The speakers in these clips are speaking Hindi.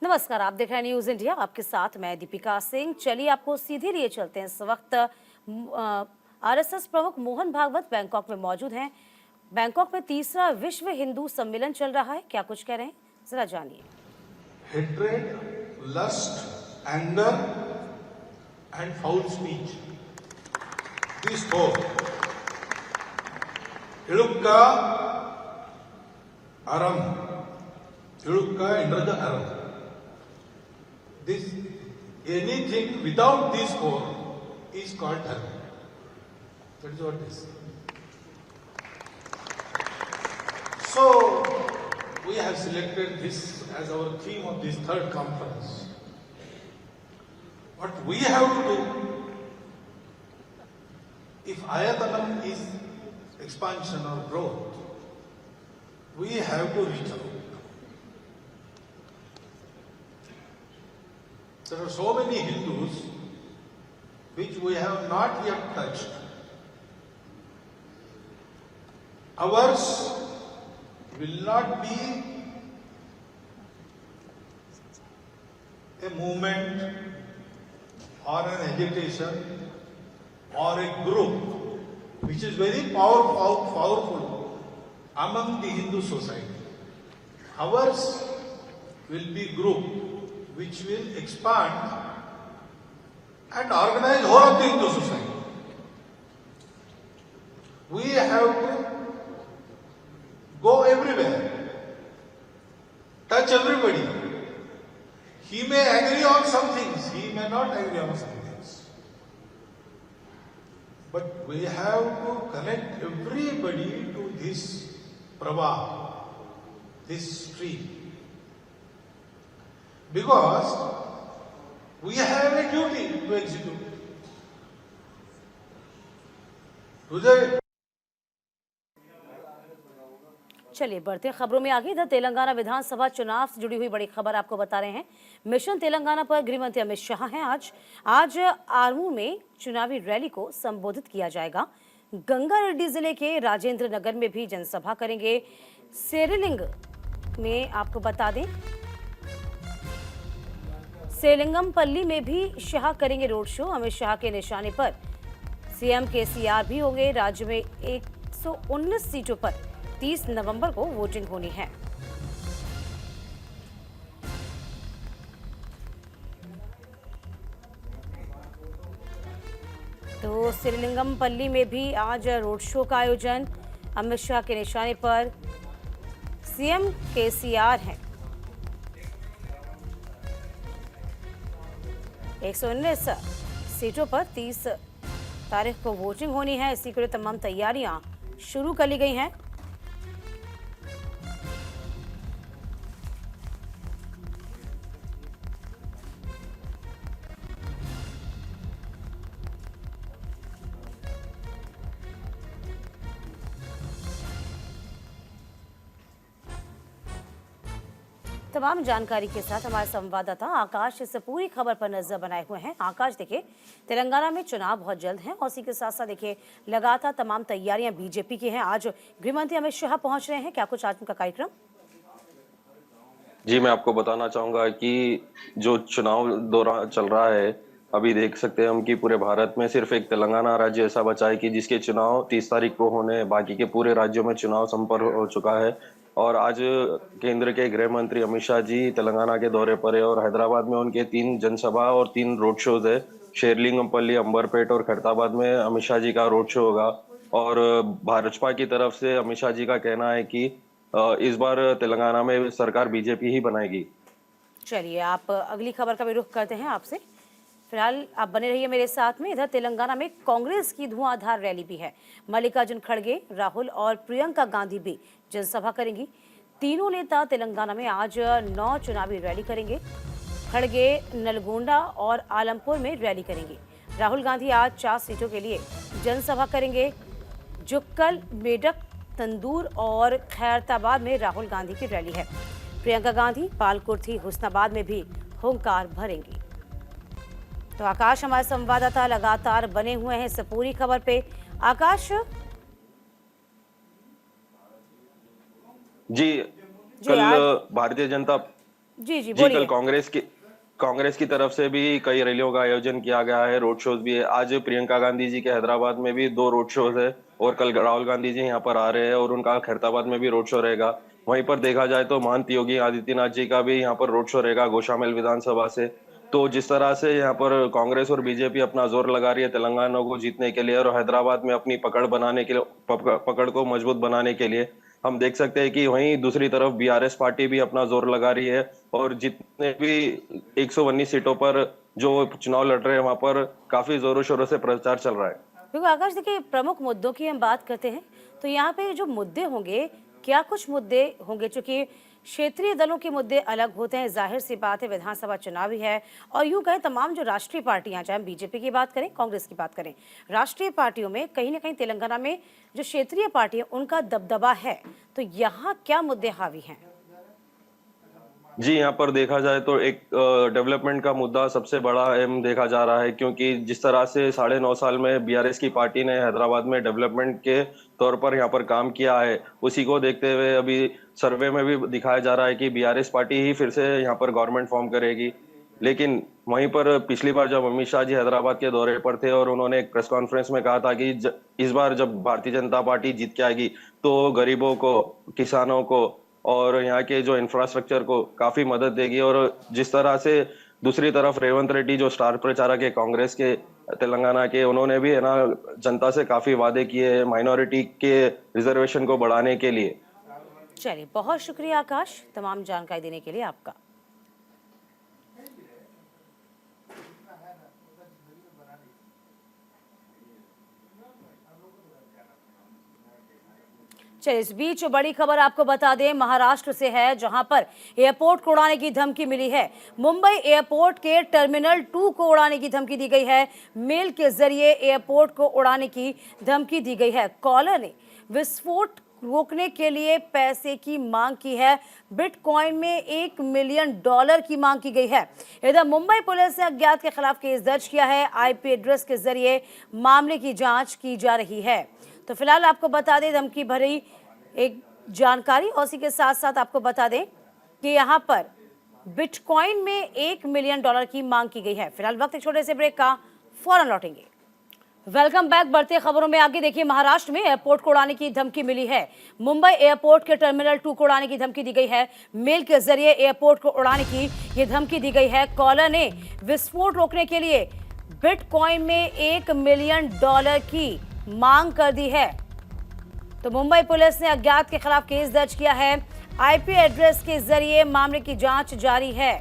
नमस्कार, आप देख रहे हैं न्यूज इंडिया। आपके साथ मैं दीपिका सिंह। चलिए आपको सीधे लिए चलते हैं। इस वक्त आरएसएस प्रमुख मोहन भागवत बैंकॉक में मौजूद हैं। बैंकॉक में तीसरा विश्व हिंदू सम्मेलन चल रहा है। क्या कुछ कह रहे हैं, जरा जानिए। Hatred, lust, anger, and foul speech. These four. Ilukka, Aram. Ilukka, Indraja, Aram. This, anything without these four is called dharma. That is what it is. So, we have selected this as our theme of this third conference. What we have to do, if Ayatanam is expansion or growth, we have to reach out. There are so many Hindus which we have not yet touched. Ours will not be a movement or an agitation or a group which is very powerful among the Hindu society. Ours will be group which will expand and organize whole of the Hindu society. We have to go everywhere, touch everybody. He may agree on some things, he may not agree on some things. But we have to connect everybody to this prabha, this stream. Because we have a duty to execute. Today, चलिए बढ़ते हैं खबरों में आगे। इधर तेलंगाना विधानसभा चुनाव से जुड़ी हुई बड़ी खबर आपको बता रहे हैं। मिशन तेलंगाना पर गृह मंत्री अमित शाह हैं। आज आर्मू में चुनावी रैली को संबोधित किया जाएगा। गंगा रेड्डी जिले के राजेंद्र नगर में भी जनसभा करेंगे। सेरिलिंग में आपको बता दें, सेलिंगमपल्ली में भी शाह करेंगे रोड शो। अमित शाह के निशाने पर सीएम केसीआर भी होंगे। राज्य में 119 सीटों पर 30 नवंबर को वोटिंग होनी है। तो श्रीलिंगमपल्ली में भी आज रोड शो का आयोजन। अमित शाह के निशाने पर सीएम केसीआर हैं। 119 सीटों पर 30 तारीख को वोटिंग होनी है। इसी के लिए तमाम तैयारियां शुरू कर ली गई हैं। तमाम जानकारी के साथ हमारे संवाददाता आकाश इस पूरी खबर पर नजर बनाए हुए हैं। आकाश, देखिए तेलंगाना में चुनाव बहुत जल्द हैं और इसी के साथ साथ देखिए लगातार तमाम तैयारियां बीजेपी की हैं। आज गृह मंत्री अमित शाह पहुंच रहे हैं। क्या कुछ आज उनका कार्यक्रम? जी, मैं आपको बताना चाहूंगा कि जो चुनाव दौरान चल रहा है, अभी देख सकते हैं हम कि पूरे भारत में सिर्फ एक तेलंगाना राज्य ऐसा बचा है कि जिसके चुनाव 30 तारीख को होने, बाकी के पूरे राज्यों में चुनाव संपन्न हो चुका है। और आज केंद्र के गृह मंत्री अमित शाह जी तेलंगाना के दौरे पर है और हैदराबाद में उनके 3 जनसभा और 3 रोड शोज है। शेरलिंगमपल्ली, अंबरपेट और खैरताबाद में अमित शाह जी का रोड शो होगा। और भाजपा की तरफ से अमित शाह जी का कहना है कि इस बार तेलंगाना में सरकार बीजेपी ही बनाएगी। चलिए आप अगली खबर का भी रुख करते हैं आपसे। फिलहाल आप बने रहिए मेरे साथ में। इधर तेलंगाना में कांग्रेस की धुआंधार रैली भी है। मल्लिकार्जुन खड़गे, राहुल और प्रियंका गांधी भी जनसभा करेंगी। तीनों नेता तेलंगाना में आज 9 चुनावी रैली करेंगे। खड़गे नलगोंडा और आलमपुर में रैली करेंगे। राहुल गांधी आज 4 सीटों के लिए जनसभा करेंगे। जुक्कल, मेडक, तंदूर और खैरताबाद में राहुल गांधी की रैली है। प्रियंका गांधी पालकुर्थी, हुस्नाबाद में भी हुंकार भरेंगी। तो आकाश हमारे संवाददाता लगातार बने हुए हैं इस पूरी खबर पे। आकाश जी, कल भारतीय जनता जी जी जी, कल बोलिए। कांग्रेस की तरफ से भी कई रैलियों का आयोजन किया गया है, रोड शोज भी है। आज प्रियंका गांधी जी के हैदराबाद में भी 2 रोड शोज है और कल राहुल गांधी जी यहाँ पर आ रहे हैं और उनका खैरताबाद में भी रोड शो रहेगा। वहीं पर देखा जाए तो महंत योगी आदित्यनाथ जी का भी यहाँ पर रोड शो रहेगा गोशामेल विधानसभा से। तो जिस तरह से यहाँ पर कांग्रेस और बीजेपी अपना जोर लगा रही है तेलंगाना को जीतने के लिए और हैदराबाद में अपनी पकड़ बनाने के लिए, पकड़ को मजबूत बनाने के लिए, हम देख सकते हैं कि वहीं दूसरी तरफ बीआरएस पार्टी भी अपना जोर लगा रही है और जितने भी 119 सीटों पर जो चुनाव लड़ रहे हैं वहां पर काफी जोरों शोरों से प्रचार चल रहा है। क्योंकि आकाश देखिए, प्रमुख मुद्दों की हम बात करते हैं तो यहाँ पे जो मुद्दे होंगे, क्या कुछ मुद्दे होंगे, चूंकि क्षेत्रीय दलों के मुद्दे अलग होते हैं, जाहिर सी बात है, विधानसभा चुनाव ही है। और यूं कहें तमाम जो राष्ट्रीय पार्टियां, चाहे हम बीजेपी की बात करें, कांग्रेस की बात करें, राष्ट्रीय पार्टियों में कहीं ना कहीं तेलंगाना में जो क्षेत्रीय पार्टी है उनका दबदबा है। तो यहाँ क्या मुद्दे हावी हैं? जी, यहाँ पर देखा जाए तो एक डेवलपमेंट का मुद्दा सबसे बड़ा अहम देखा जा रहा है क्योंकि जिस तरह से 9.5 साल में बीआरएस की पार्टी ने हैदराबाद में डेवलपमेंट के तौर पर यहाँ पर काम किया है, उसी को देखते हुए अभी सर्वे में भी दिखाया जा रहा है कि बीआरएस पार्टी ही फिर से यहाँ पर गवर्नमेंट फॉर्म करेगी। लेकिन वहीं पर पिछली बार जब अमित शाह जी हैदराबाद के दौरे पर थे और उन्होंने एक प्रेस कॉन्फ्रेंस में कहा था कि इस बार जब भारतीय जनता पार्टी जीत के आएगी तो गरीबों को, किसानों को और यहाँ के जो इंफ्रास्ट्रक्चर को काफी मदद देगी। और जिस तरह से दूसरी तरफ रेवंत रेड्डी जो स्टार प्रचारक है कांग्रेस के तेलंगाना के, उन्होंने भी है ना जनता से काफी वादे किए माइनॉरिटी के रिजर्वेशन को बढ़ाने के लिए। चलिए, बहुत शुक्रिया आकाश तमाम जानकारी देने के लिए आपका। चलिए, इस बीच बड़ी खबर आपको बता दें, महाराष्ट्र से है, जहां पर एयरपोर्ट को उड़ाने की धमकी मिली है। मुंबई एयरपोर्ट के टर्मिनल 2 को उड़ाने की धमकी दी गई है। मेल के जरिए एयरपोर्ट को उड़ाने की धमकी दी गई है। कॉलर ने विस्फोट रोकने के लिए पैसे की मांग की है। बिटकॉइन में $1 मिलियन की मांग की गई है। इधर मुंबई पुलिस ने अज्ञात के खिलाफ केस दर्ज किया है। आईपी एड्रेस के जरिए मामले की जांच की जा रही है। तो फिलहाल आपको बता दें, धमकी भरी एक जानकारी, और इसी के साथ साथ आपको बता दें कि यहाँ पर बिटकॉइन में $1 मिलियन की मांग की गई है। फिलहाल वक्त एक छोटे से ब्रेक का, फौरन लौटेंगे। Welcome back. बढ़ते खबरों में आगे देखिए, महाराष्ट्र में एयरपोर्ट को उड़ाने की धमकी मिली है। मुंबई एयरपोर्ट के टर्मिनल 2 को उड़ाने की धमकी दी गई है। मेल के जरिए एयरपोर्ट को उड़ाने की ये धमकी दी गई है। कॉलर ने विस्फोट रोकने के लिए बिटकॉइन में $1 मिलियन की मांग कर दी है। तो मुंबई पुलिस ने अज्ञात के खिलाफ केस दर्ज किया है। आईपी एड्रेस के जरिए मामले की जांच जारी है।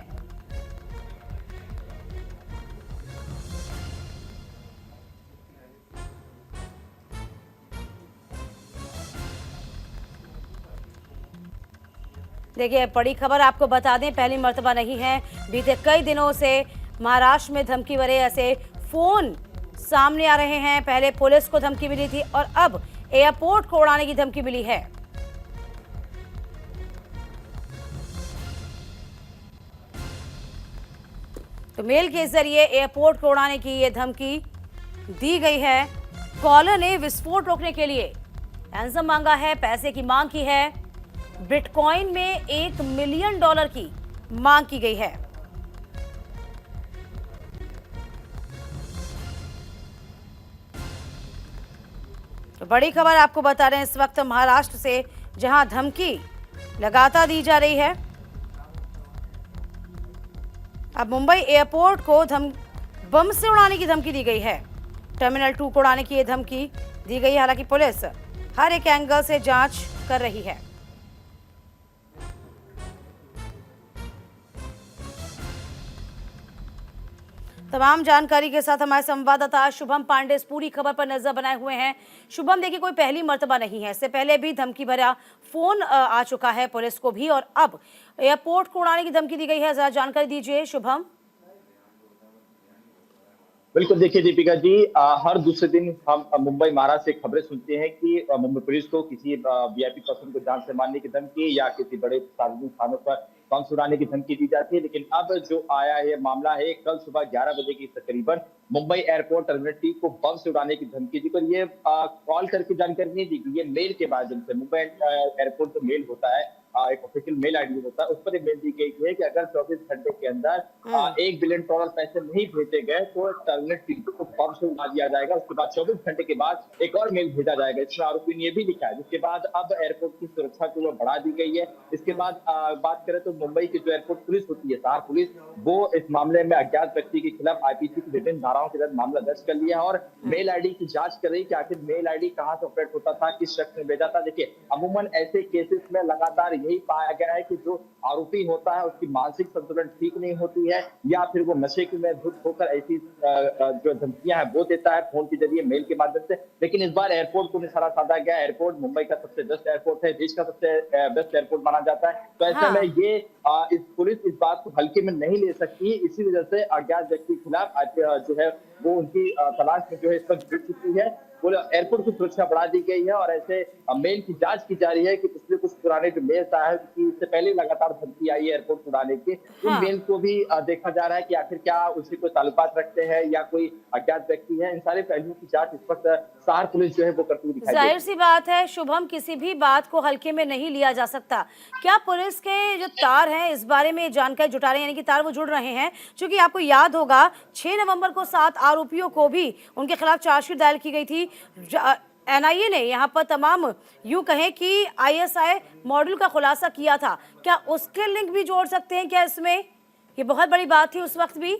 देखिए, बड़ी खबर आपको बता दें, पहली मर्तबा नहीं है, बीते कई दिनों से महाराष्ट्र में धमकी भरे ऐसे फोन सामने आ रहे हैं। पहले पुलिस को धमकी मिली थी और अब एयरपोर्ट को उड़ाने की धमकी मिली है। तो मेल के जरिए एयरपोर्ट को उड़ाने की यह धमकी दी गई है। कॉलर ने विस्फोट रोकने के लिए रैंसम मांगा है, पैसे की मांग की है। बिटकॉइन में $1 मिलियन की मांग की गई है। तो बड़ी खबर आपको बता रहे हैं इस वक्त महाराष्ट्र से, जहां धमकी लगातार दी जा रही है। अब मुंबई एयरपोर्ट को बम से उड़ाने की धमकी दी गई है। टर्मिनल 2 को उड़ाने की यह धमकी दी गई है। हालांकि पुलिस हर एक एंगल से जांच कर रही है। तमाम जानकारी के साथ हमारे संवाददाता शुभम पांडे इस पूरी खबर पर नजर बनाए हुए हैं। शुभम, देखिए, कोई पहली मर्तबा नहीं है, इससे पहले भी धमकी भरा फोन आ चुका है पुलिस को भी, और अब एयरपोर्ट को उड़ाने की धमकी दी गई है। जरा जानकारी दीजिए शुभम। बिल्कुल, देखिए दीपिका जी, हर दूसरे दिन हम मुंबई महाराष्ट्र से खबरें सुनते हैं कि मुंबई पुलिस को किसी वीआईपी पर्सन को जान से मारने की धमकी या किसी बड़े सार्वजनिक स्थानों पर बम उड़ाने की धमकी दी जाती है। लेकिन अब जो आया है मामला है, कल सुबह 11 बजे के तकरीबन मुंबई एयरपोर्ट टर्मिनल 2 को बम से उड़ाने की धमकी दी। पर ये कॉल करके जानकारी नहीं दी गई, ये मेल के माध्यम से मुंबई एयरपोर्ट जो मेल होता है एक ऑफिशियल मेल आईडी होता है, उस पर मेल दी गई है कि अगर 24 घंटे के अंदर $1 बिलियन पैसे नहीं भेजे गए तो टर्मिनेट टीचर को फॉर्म से उठा दिया जाएगा। उसके बाद 24 घंटे के बाद एक और मेल भेजा जाएगा। इसमें आरोपी ने ये भी लिखा है। जिसके बाद अब एयरपोर्ट की सुरक्षा को वो बढ़ा दी गई है। इसके बाद बात करें तो मुंबई की जो एयरपोर्ट पुलिस होती है, सहार पुलिस, वो इस मामले में अज्ञात व्यक्ति के खिलाफ आईपीसी की विभिन्न धाराओं के तहत मामला दर्ज कर लिया है और मेल आईडी की जांच कर रही है कि आखिर मेल आईडी कहां से ऑपरेट होता था, किस शख्स ने भेजा था। देखिए, अमूमन ऐसे केसेस में लगातार यही पाया गया है कि जो आरोपी होता है उसकी मानसिक संतुलन ठीक नहीं होती है या फिर वो नशे में धुत होकर ऐसी जो धमकियां हैं वो देता है फोन के जरिए, मेल के माध्यम से। लेकिन इस बार एयरपोर्ट को निशाना साधा गया। एयरपोर्ट मुंबई का सबसे बेस्ट एयरपोर्ट है, देश का सबसे बेस्ट एयरपोर्ट माना जाता है। तो ऐसे में ये इस पुलिस इस बात को हल्के में नहीं ले सकती। इसी वजह से अज्ञात व्यक्ति के खिलाफ जो है वो उनकी तलाश में जो है इस पर जुट चुकी है। एयरपोर्ट की सुरक्षा बढ़ा दी गई है और ऐसे मेल की जांच की जा रही है कि पिछले कुछ पुराने जो मेल्स आए हैं कि इससे पहले लगातार धमकी आई है एयरपोर्ट उड़ाने की, उन मेल को भी देखा जा रहा है कि आखिर क्या उससे कोई ताल्लुकात रखते हैं या कोई अज्ञात व्यक्ति है। इन सारे पहलुओं की जांच इस वक्त सहार पुलिस जो है वो करती हुई दिखाई दे रही है। जाहिर सी बात है शुभम, किसी भी बात को हल्के में नहीं लिया जा सकता। क्या पुलिस के जो तार हैं इस बारे में जानकारी जुटा रहे हैं, यानी कि तार वो जुड़ रहे हैं? क्योंकि आपको याद होगा 6 नवंबर को 7 आरोपियों को भी उनके खिलाफ चार्जशीट दायर की गई थी। एनआईए ने यहाँ पर तमाम यूं कहें कि आईएसआई मॉडल का खुलासा किया था। क्या उसके लिंक भी जोड़ सकते हैं क्या इसमें? ये बहुत बड़ी बात थी उस वक्त भी।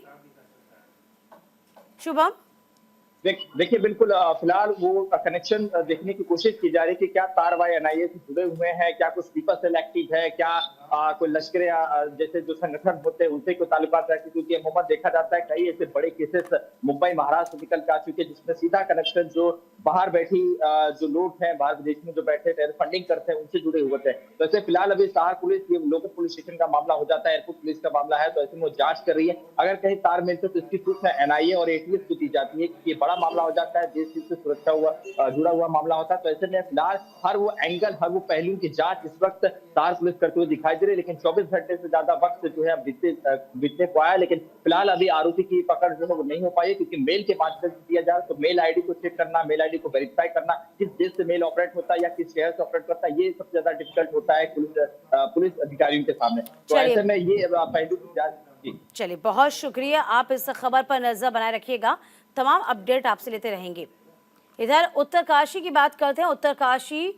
शुभम, देखिए, बिल्कुल फिलहाल वो कनेक्शन देखने की कोशिश की जा रही है कि क्या तारवाई एनआईए से जुड़े हुए हैं, क्या कुछ स्लीपर सेल एक्टिव है, क्या कोई लश्कर जैसे जो संगठन होते हैं उनसे कोई ताल्लुकात है। क्योंकि अमूमन देखा जाता है कई ऐसे बड़े केसेस मुंबई महाराष्ट्र निकल के आ चुके हैं जिसमें सीधा कनेक्शन जो बाहर बैठी जो लोग हैं, बाहर विदेश में जो बैठे टेरर फंडिंग करते हैं उनसे जुड़े हुए थे। तो ऐसे फिलहाल अभी सहार पुलिस, ये लोकल पुलिस स्टेशन का मामला हो जाता है, एयरपोर्ट पुलिस का मामला है, तो ऐसे में वो जांच कर रही है। अगर कहीं तार मिलते तो इसकी सूचना एनआईए और एटीएस को दी जाती है कि बड़ा मामला हो जाता है, देश से सुरक्षा जुड़ा हुआ मामला होता है। तो ऐसे में फिलहाल हर वो एंगल, हर वो पहलू की जांच इस वक्त सहार पुलिस करते हुए दिखाई दे रही है। लेकिन 24 घंटे से ज्यादा वक्त जो है बीतने को आया, लेकिन फिलहाल अभी आरोपी की पकड़ जो है वो नहीं हो पाई, क्योंकि मेल के माध्यम से दिया जाए तो मेल आईडी को चेक करना, मेल आईडी को वेरीफाई करना, किस देश से मेल ऑपरेट होता है या किस शहर से ऑपरेट करता है, ये सबसे ज्यादा डिफिकल्ट होता है पुलिस अधिकारियों के सामने। तो ऐसे में ये पहलू की जांच। चलिए, बहुत शुक्रिया। आप इस खबर पर नजर बनाए रखिएगा, तमाम अपडेट आपसे लेते रहेंगे। इधर उत्तरकाशी की बात करते हैं। उत्तरकाशी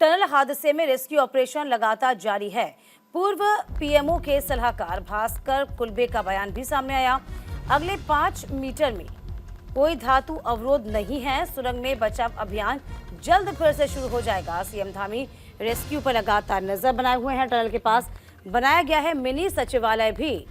टनल हादसे में रेस्क्यू ऑपरेशन लगातार जारी है। पूर्व पीएमओ के सलाहकार भास्कर कुलबे का बयान भी सामने आया। अगले 5 मीटर में कोई धातु अवरोध नहीं है। सुरंग में बचाव अभियान जल्द फिर से शुरू हो जाएगा। सीएम धामी रेस्क्यू पर लगातार नजर बनाए हुए हैं। टनल के पास बनाया गया है मिनी सचिवालय भी।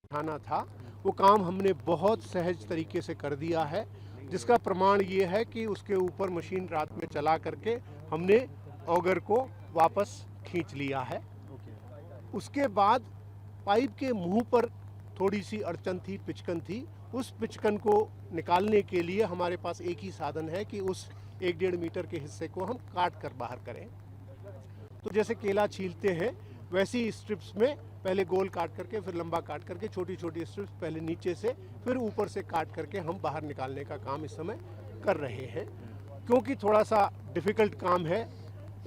उठाना था, वो काम हमने बहुत सहज तरीके से कर दिया है, जिसका प्रमाण ये है कि उसके ऊपर मशीन रात में चला करके हमने ऑगर को वापस खींच लिया है। उसके बाद पाइप के मुंह पर थोड़ी सी अड़चन थी, पिचकन थी। उस पिचकन को निकालने के लिए हमारे पास एक ही साधन है कि उस 1-1.5 मीटर के हिस्से को हम काट कर बाहर करें। तो जैसे केला छीलते हैं वैसी स्ट्रिप्स में पहले गोल काट करके, फिर लंबा काट करके, छोटी छोटी स्ट्रिप्स पहले नीचे से फिर ऊपर से काट करके हम बाहर निकालने का काम इस समय कर रहे हैं। क्योंकि थोड़ा सा डिफ़िकल्ट काम है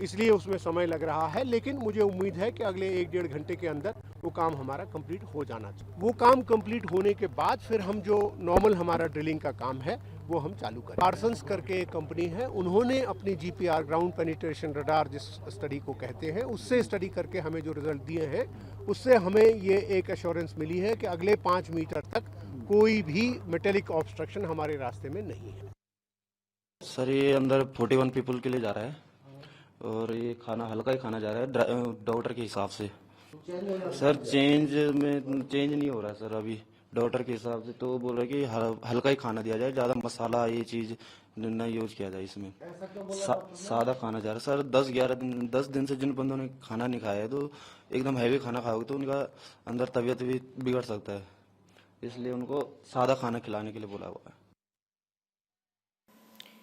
इसलिए उसमें समय लग रहा है, लेकिन मुझे उम्मीद है कि अगले 1-1.5 घंटे के अंदर वो काम हमारा कंप्लीट हो जाना चाहिए। वो काम कंप्लीट होने के बाद फिर हम जो नॉर्मल हमारा ड्रिलिंग का काम है वो हम चालू करें। पार्सन्स करके एक कंपनी है, उन्होंने अपनी जीपीआर ग्राउंड पेनिट्रेशन रडार जिस स्टडी को कहते हैं उससे स्टडी करके हमें जो रिजल्ट दिए हैं उससे हमें ये एक एश्योरेंस मिली है कि अगले 5 मीटर तक कोई भी मेटेलिक ऑब्स्ट्रक्शन हमारे रास्ते में नहीं है। सर ये अंदर 41 पीपल के लिए जा रहा है। और ये खाना हल्का ही खाना जा रहा है डॉक्टर के हिसाब से। सर चेंज नहीं हो रहा है सर अभी डॉक्टर के हिसाब से, तो वो बोल रहे कि हल्का ही खाना दिया जाए, ज़्यादा मसाला ये चीज़ न यूज किया जाए इसमें। सादा खाना जा रहा है सर। 10 दिन से जिन बंदों ने खाना नहीं खाया है तो एकदम हैवी खाना खाओगे तो उनका अंदर तबीयत भी बिगड़ सकता है, इसलिए उनको सादा खाना खिलाने के लिए बोला हुआ है।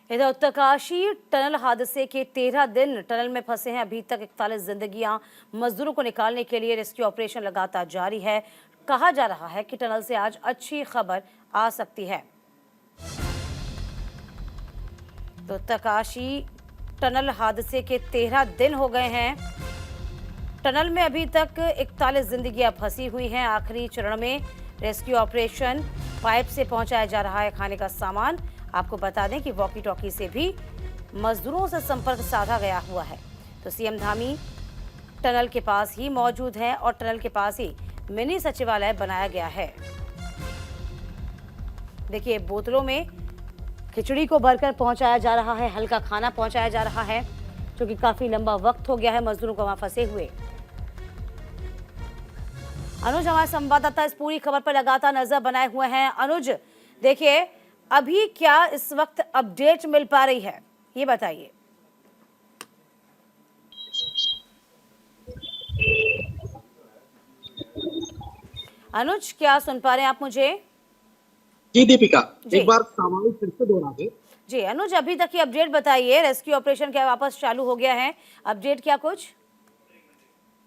इधर उत्तरकाशी टनल हादसे के 13 दिन टनल में फंसे हैं। अभी तक 41 जिंदगियां। मजदूरों को निकालने के लिए रेस्क्यू ऑपरेशन लगातार जारी है। कहा जा रहा है कि टनल से आज अच्छी खबर आ सकती है। तो उत्तरकाशी टनल हादसे के 13 दिन हो गए हैं। टनल में अभी तक 41 जिंदगियां फंसी हुई हैं। आखिरी चरण में रेस्क्यू ऑपरेशन, पाइप से पहुंचाया जा रहा है खाने का सामान। आपको बता दें कि वॉकी टॉकी से भी मजदूरों से संपर्क साधा गया हुआ है। तो सीएम धामी टनल के पास ही मौजूद है और टनल के पास ही मिनी सचिवालय बनाया गया है। देखिए बोतलों में खिचड़ी को भरकर पहुंचाया जा रहा है, हल्का खाना पहुंचाया जा रहा है, क्योंकि काफी लंबा वक्त हो गया है मजदूरों को वहां फंसे हुए। अनुज हमारे संवाददाता इस पूरी खबर पर लगातार नजर बनाए हुए हैं। अनुज देखिए अभी क्या इस वक्त अपडेट मिल पा रही है, ये बताइए। अनुज क्या सुन पा रहे हैं आप मुझे? जी दीपिका, जी। एक बार सवाल फिर से दोहरा दे। जी अनुज अभी तक की अपडेट बताइए। रेस्क्यू ऑपरेशन क्या वापस चालू हो गया है? अपडेट क्या कुछ?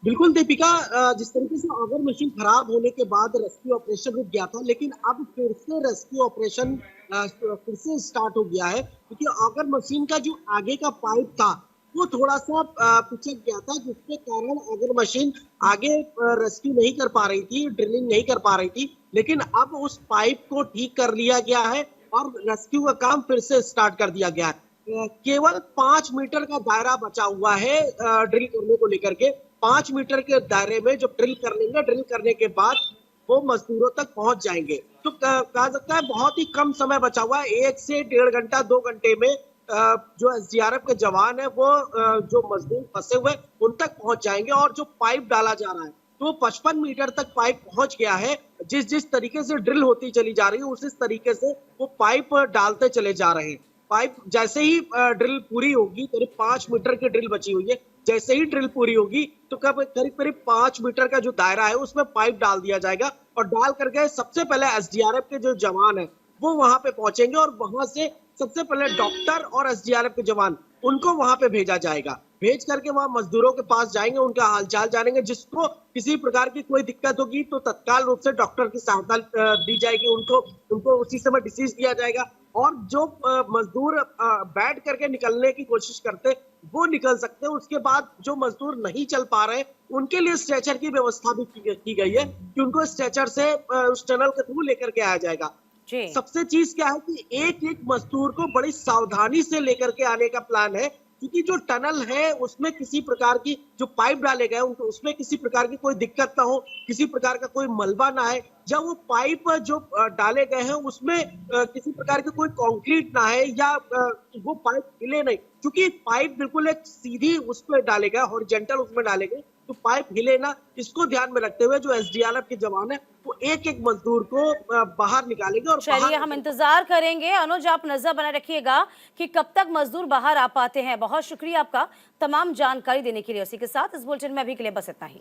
बिल्कुल दीपिका, जिस तरीके से ऑगर मशीन खराब होने के बाद रेस्क्यू ऑपरेशन रुक गया था, लेकिन अब फिर से रेस्क्यू ऑपरेशन फिर से स्टार्ट हो गया है, क्योंकि ऑगर मशीन का जो आगे का पाइप था वो थोड़ा सा पिचक गया था, जिसके कारण ऑगर मशीन आगे रेस्क्यू नहीं कर पा रही थी, ड्रिलिंग नहीं कर पा रही थी। लेकिन अब उस पाइप को ठीक कर लिया गया है और रेस्क्यू का काम फिर से स्टार्ट कर दिया गया है। केवल 5 मीटर का दायरा बचा हुआ है ड्रिल करने को लेकर के। 5 मीटर के दायरे में जो ड्रिल कर लेंगे, ड्रिल करने के बाद वो मजदूरों तक पहुंच जाएंगे। तो कहा जाता है बहुत ही कम समय बचा हुआ है। 1 से 1.5 घंटा 2 घंटे में जो एसडीआरएफ के जवान है वो जो मजदूर फंसे हुए उन तक पहुंच जाएंगे। और जो पाइप डाला जा रहा है तो 55 मीटर तक पाइप पहुंच गया है। जिस तरीके से ड्रिल होती चली जा रही है उस तरीके से वो पाइप डालते चले जा रहे हैं। पाइप जैसे ही ड्रिल पूरी होगी, करीब 5 मीटर की ड्रिल बची हुई है, जैसे ही ड्रिल पूरी होगी तो करीब 5 मीटर का जो दायरा है उसमें पाइप डाल दिया जाएगा। और डाल करके सबसे पहले एसडीआरएफ के जो जवान है वो वहां पे पहुंचेंगे और वहां से सबसे पहले डॉक्टर और एसडीआरएफ के जवान उनको वहां पे भेजा जाएगा। भेज करके वहां मजदूरों के पास जाएंगे, उनका हालचाल जानेंगे। जिसको किसी प्रकार की कोई दिक्कत होगी तो तत्काल रूप से डॉक्टर की सहायता दी जाएगी, उनको उसी समय डिसीज दिया जाएगा। और जो मजदूर बैठ करके निकलने की कोशिश करते वो निकल सकते हैं। उसके बाद जो मजदूर नहीं चल पा रहे उनके लिए स्ट्रेचर की व्यवस्था भी की गई है कि उनको स्ट्रेचर से उस टनल के थ्रू लेकर के आया जाएगा। सबसे चीज क्या है कि एक एक मजदूर को बड़ी सावधानी से लेकर के आने का प्लान है, क्योंकि जो टनल है उसमें किसी प्रकार की जो पाइप डाले गए उनको उसमें किसी प्रकार की कोई दिक्कत ना हो, किसी प्रकार का कोई मलबा ना है, या वो पाइप जो डाले गए हैं उसमें किसी प्रकार की कोई कंक्रीट ना है, या वो पाइप हिले नहीं। क्योंकि पाइप बिल्कुल एक सीधी उस पर डाले गए, हॉरिजॉन्टल उसमें डाले गए, तो पाइप हिले ना, इसको ध्यान में रखते हुए जो एसडीआरएफ के जवान है वो एक एक मजदूर को बाहर निकालेंगे। और चलिए हम इंतजार करेंगे। अनुज आप नजर बनाए रखिएगा कि कब तक मजदूर बाहर आ पाते हैं। बहुत शुक्रिया आपका तमाम जानकारी देने के लिए। उसी के साथ इस बुलेटिन में अभी के लिए बस इतना ही।